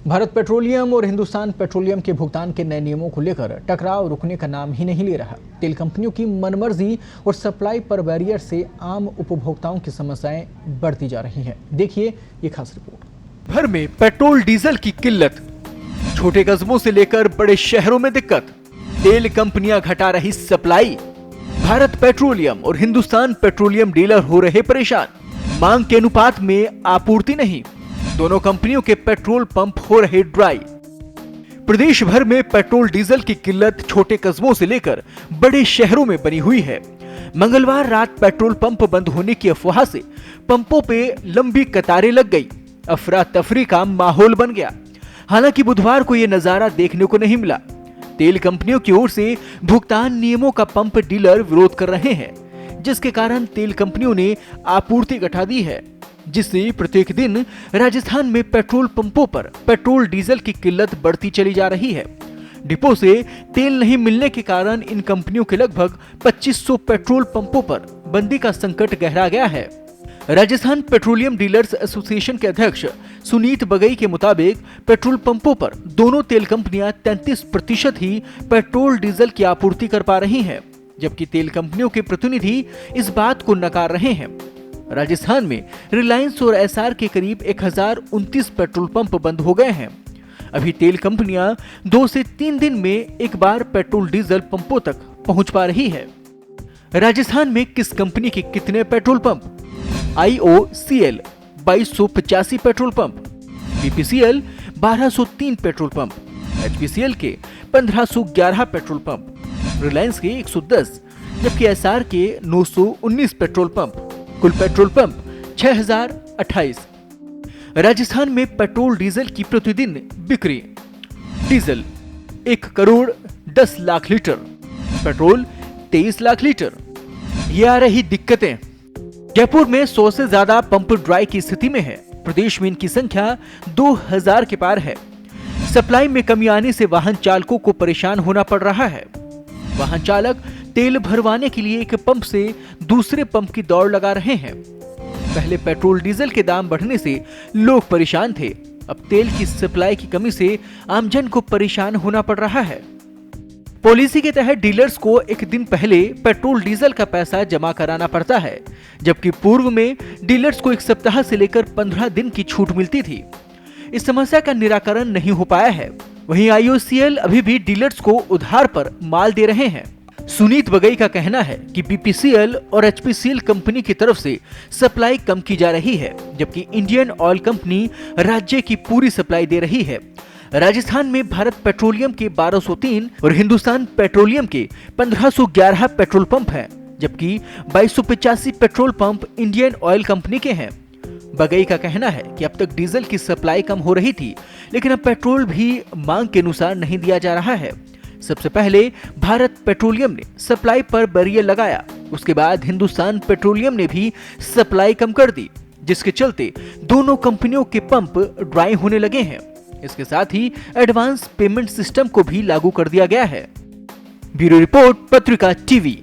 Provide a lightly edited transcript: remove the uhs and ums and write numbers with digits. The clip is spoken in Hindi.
भारत पेट्रोलियम और हिंदुस्तान पेट्रोलियम के भुगतान के नए नियमों को लेकर टकराव रुकने का नाम ही नहीं ले रहा। तेल कंपनियों की मनमर्जी और सप्लाई पर बैरियर से आम उपभोक्ताओं की समस्याएं बढ़ती जा रही हैं। देखिए ये खास रिपोर्ट। भर में पेट्रोल डीजल की किल्लत, छोटे कस्बों से लेकर बड़े शहरों में दिक्कत, तेल कंपनियां घटा रही सप्लाई, भारत पेट्रोलियम और हिंदुस्तान पेट्रोलियम डीलर हो रहे परेशान, मांग के अनुपात में आपूर्ति नहीं, दोनों कंपनियों के पेट्रोल पंप हो रहे ड्राई। प्रदेश भर में पेट्रोल डीजल की किल्लत छोटे कस्बों से लेकर बड़े शहरों में बनी हुई है। मंगलवार रात पेट्रोल पंप बंद होने की अफवाह से पंपों पे लंबी कतारें लग गई, अफरा तफरी का माहौल बन गया। हालांकि बुधवार को यह नजारा देखने को नहीं मिला। तेल कंपनियों की ओर से भुगतान नियमों का पंप डीलर विरोध कर रहे हैं, जिसके कारण तेल कंपनियों ने आपूर्ति घटा दी है, जिससे प्रत्येक दिन राजस्थान में पेट्रोल पंपों पर पेट्रोल डीजल की किल्लत बढ़ती चली जा रही है। डिपो से तेल नहीं मिलने के कारण इन कंपनियों के लगभग 2500 पेट्रोल पंपों पर बंदी का संकट गहरा गया है। राजस्थान पेट्रोलियम डीलर्स एसोसिएशन के अध्यक्ष सुनीत बगई के मुताबिक पेट्रोल पंपों पर दोनों तेल कंपनियां 33% ही पेट्रोल डीजल की आपूर्ति कर पा रही हैं, जबकि तेल कंपनियों के प्रतिनिधि इस बात को नकार रहे हैं। राजस्थान में रिलायंस और एसआर के करीब 1029 पेट्रोल पंप बंद हो गए हैं। अभी तेल कंपनियां 2 से 3 दिन में एक बार पेट्रोल डीजल पंपों तक पहुंच पा रही है। राजस्थान में किस कंपनी के कितने petrol pump? IOCL 2285 petrol pump, BPCL 1203 petrol pump, HPCL के 1511 पेट्रोल पंप, रिलायंस के 110, जबकि एसआर के 919 पेट्रोल पंप, कुल पेट्रोल पंप 6028। राजस्थान में पेट्रोल डीजल की प्रतिदिन बिक्री: diesel 1 crore 10 lakh litre, petrol 23 lakh litre. ये आ रही दिक्कतें। जयपुर में 100 से ज्यादा पंप ड्राई की स्थिति में है। प्रदेश में इनकी संख्या 2000 के पार है। सप्लाई में कमी आने से वाहन चालकों को परेशान होना पड़ रहा है। वाहन चालक तेल भरवाने के लिए एक पंप से दूसरे पंप की दौड़ लगा रहे हैं। पहले पेट्रोल डीजल के दाम बढ़ने से लोग परेशान थे, अब तेल की सप्लाई की कमी से आमजन को परेशान होना पड़ रहा है। पॉलिसी के तहत डीलर्स को एक दिन पहले पेट्रोल डीजल का पैसा जमा कराना पड़ता है, जबकि पूर्व में डीलर्स को 1 सप्ताह से लेकर 15 दिन की छूट मिलती थी। इस समस्या का निराकरण नहीं हो पाया है। वहीं IOCL अभी भी डीलर्स को उधार पर माल दे रहे हैं। सुनीत बगई का कहना है कि BPCL और HPCL कंपनी की तरफ से सप्लाई कम की जा रही है, जबकि इंडियन ऑयल कंपनी राज्य की पूरी सप्लाई दे रही है। राजस्थान में भारत पेट्रोलियम के 1203 और हिंदुस्तान पेट्रोलियम के 1511 पेट्रोल पंप हैं, जबकि 2285 petrol pump Indian oil company के हैं। बगई का कहना है कि अब तक डीजल की सप्लाई कम हो रही थी, लेकिन अब पेट्रोल भी मांग के अनुसार नहीं दिया जा रहा है। सबसे पहले भारत पेट्रोलियम ने सप्लाई पर बैरियर लगाया, उसके बाद हिंदुस्तान पेट्रोलियम ने भी सप्लाई कम कर दी, जिसके चलते दोनों कंपनियों के पंप ड्राई होने लगे हैं। इसके साथ ही एडवांस पेमेंट सिस्टम को भी लागू कर दिया गया है। ब्यूरो रिपोर्ट, पत्रिका टीवी।